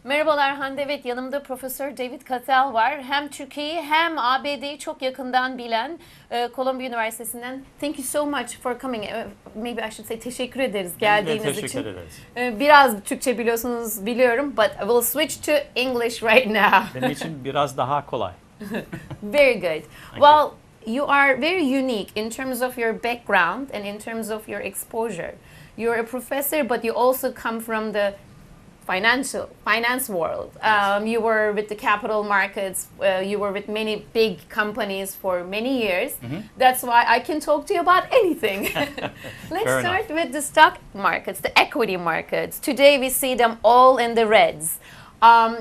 Merhabalar Hande, evet yanımda Profesör David Cuthell var. Hem Türkiye'yi hem ABD'yi çok yakından bilen Columbia Üniversitesi'nden. Thank you so much for coming. Maybe I should say teşekkür ederiz geldiğiniz teşekkür için. ederiz. Biraz Türkçe biliyorsunuz biliyorum, but I will switch to English right now. Benim için biraz daha kolay. Very good. Well, you are very unique in terms of your background and in terms of your exposure. You're a professor, but you also come from the finance world. You were with the capital markets. You were with many big companies for many years. That's why I can talk to you about anything. Let's start with the stock markets, the equity markets. Today we see them all in the reds.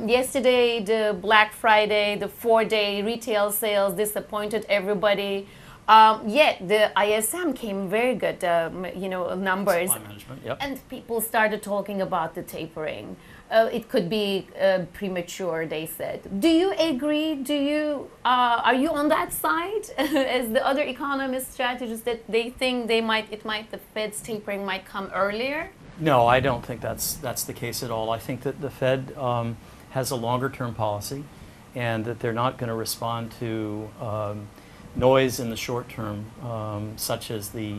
Yesterday, the Black Friday, the 4-day retail sales disappointed everybody. Yet the ISM came very good, numbers. Supply management, yep. And people started talking about the tapering. It could be premature, they said. Do you agree? Are you on that side as the other economist strategists that they think the Fed's tapering might come earlier? No, I don't think that's the case at all. I think that the Fed has a longer-term policy, and that they're not going to respond to noise in the short term, such as the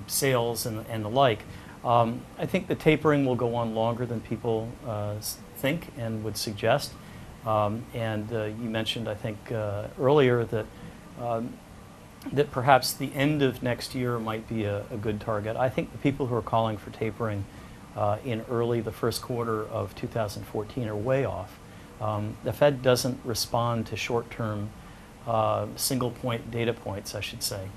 sales and the like. I think the tapering will go on longer than people think and would suggest. You mentioned, I think, earlier that perhaps the end of next year might be a good target. I think the people who are calling for tapering in the first quarter of 2014 are way off. The Fed doesn't respond to short-term single point data points, I should say,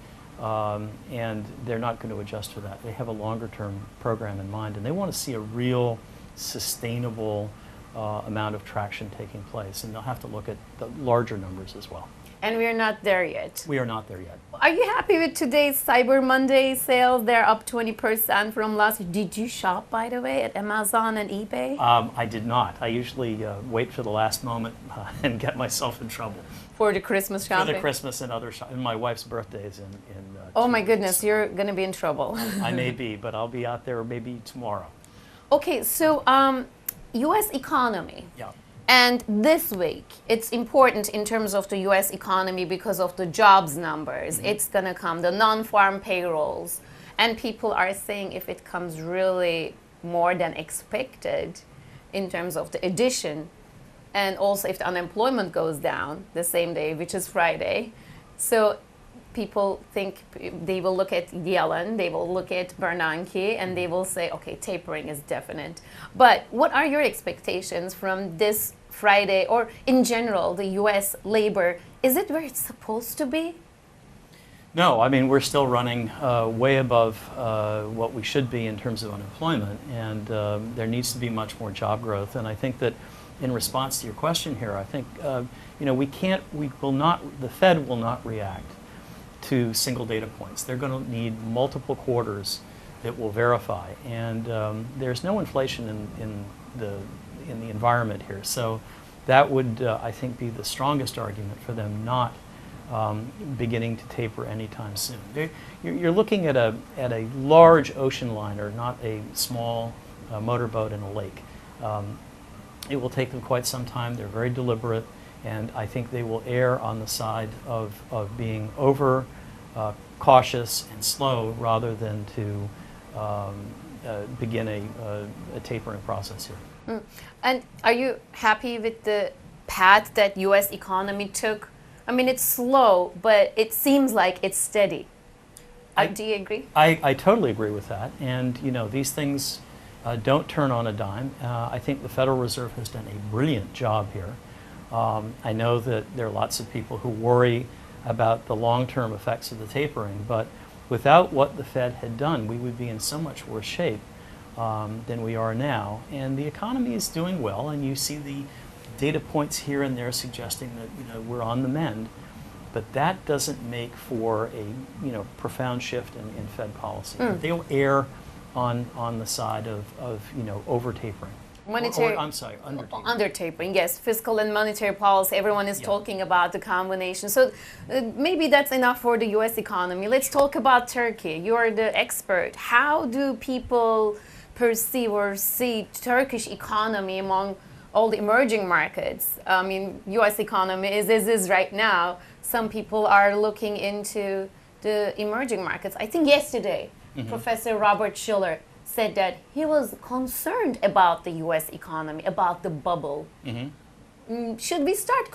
and they're not going to adjust for that. They have a longer term program in mind, and they want to see a real sustainable amount of traction taking place, and they'll have to look at the larger numbers as well. And we're not there yet. We are not there yet. Are you happy with today's Cyber Monday sales? They're up 20% from last year. Did you shop, by the way, at Amazon and eBay? I did not. I usually wait for the last moment and get myself in trouble. For the Christmas shopping? For the Christmas and other and my wife's birthday's in oh my 2 goodness, weeks. you're going to be in trouble. I may be, but I'll be out there maybe tomorrow. Okay, so U.S. economy. Yeah. And this week, it's important in terms of the U.S. economy because of the jobs numbers. It's going to come, the non-farm payrolls. And people are saying if it comes really more than expected in terms of the addition, and also if the unemployment goes down the same day, which is Friday. So people think they will look at Yellen, they will look at Bernanke, and they will say, okay, tapering is definite. But what are your expectations from this Friday, or in general, the U.S. labor? Is it where it's supposed to be? No, I mean, we're still running way above what we should be in terms of unemployment, and there needs to be much more job growth. And I think that in response to your question here, I think, the Fed will not react to single data points. They're going to need multiple quarters that will verify, and there's no inflation in the environment here. So that would, I think, be the strongest argument for them not beginning to taper anytime soon. You're looking at a large ocean liner, not a small motorboat in a lake. It will take them quite some time. They're very deliberate, and I think they will err on the side of being over cautious and slow rather than to begin a tapering process here. And are you happy with the path that U.S. economy took? I mean, it's slow, but it seems like it's steady. Do you agree? I totally agree with that. And, these things don't turn on a dime. I think the Federal Reserve has done a brilliant job here. I know that there are lots of people who worry about the long-term effects of the tapering, but without what the Fed had done, we would be in so much worse shape than we are now. And the economy is doing well, and you see the data points here and there suggesting that we're on the mend, but that doesn't make for a profound shift in Fed policy. They'll err on the side of over tapering. I'm sorry, under tapering. Under tapering, yes. Fiscal and monetary policy, everyone is talking about the combination. So maybe that's enough for the U.S. economy. Let's talk about Turkey. You're the expert. How do people perceive or see Turkish economy among all the emerging markets? I mean, U.S. economy is right now. Some people are looking into the emerging markets. I think yesterday, Professor Robert Schiller said that he was concerned about the U.S. economy, about the bubble. Should we start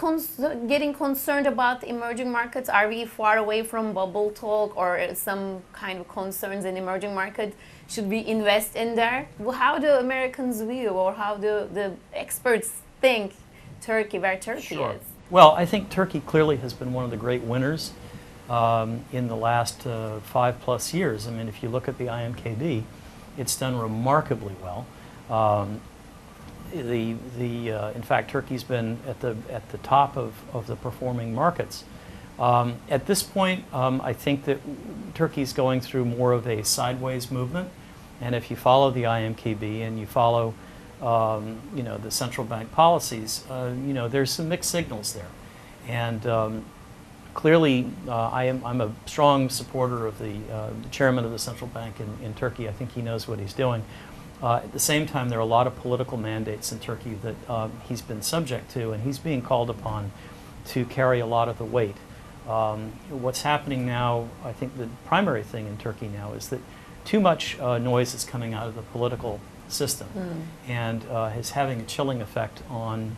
getting concerned about the emerging markets? Are we far away from bubble talk or some kind of concerns in emerging markets? Should we invest in there? How do Americans view, or how do the experts think Turkey, where Turkey is? Well, I think Turkey clearly has been one of the great winners in the last 5+ years. I mean, if you look at the IMKB, it's done remarkably well. In fact, Turkey's been at the top of the performing markets. At this point, I think that Turkey's going through more of a sideways movement, and if you follow the IMKB and you follow, the central bank policies, there's some mixed signals there, and clearly, I'm a strong supporter of the chairman of the central bank in Turkey. I think he knows what he's doing. At the same time, there are a lot of political mandates in Turkey that he's been subject to, and he's being called upon to carry a lot of the weight. What's happening now, I think the primary thing in Turkey now is that too much noise is coming out of the political system and is having a chilling effect on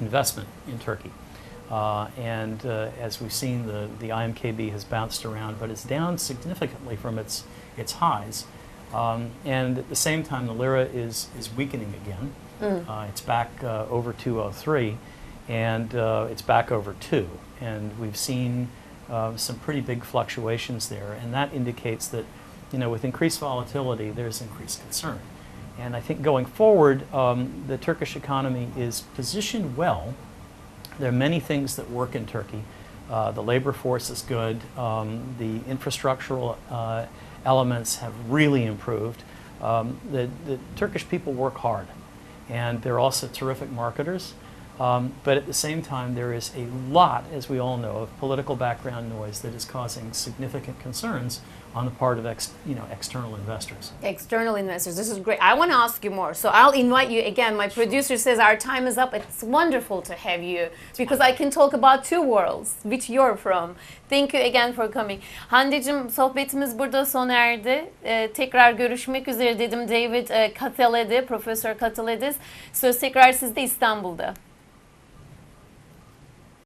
investment in Turkey. As we've seen, the IMKB has bounced around, but it's down significantly from its highs. And at the same time, the lira is weakening again. It's back over 203, and it's back over 2. And we've seen some pretty big fluctuations there, and that indicates that, with increased volatility, there's increased concern. And I think going forward, the Turkish economy is positioned well. There are many things that work in Turkey. The labor force is good. The infrastructural elements have really improved. The Turkish people work hard, and they're also terrific marketers. But at the same time, there is a lot, as we all know, of political background noise that is causing significant concerns on the part of external investors. External investors, this is great. I want to ask you more, so I'll invite you again. My producer says our time is up. It's wonderful to have you because I can talk about two worlds, which you're from. Thank you again for coming. Hande'cim, sohbetimiz burada sona erdi. Tekrar görüşmek üzere dedim David Cuthell'e de, Profesör Cuthell'e de. Söz tekrar sizde İstanbul'da.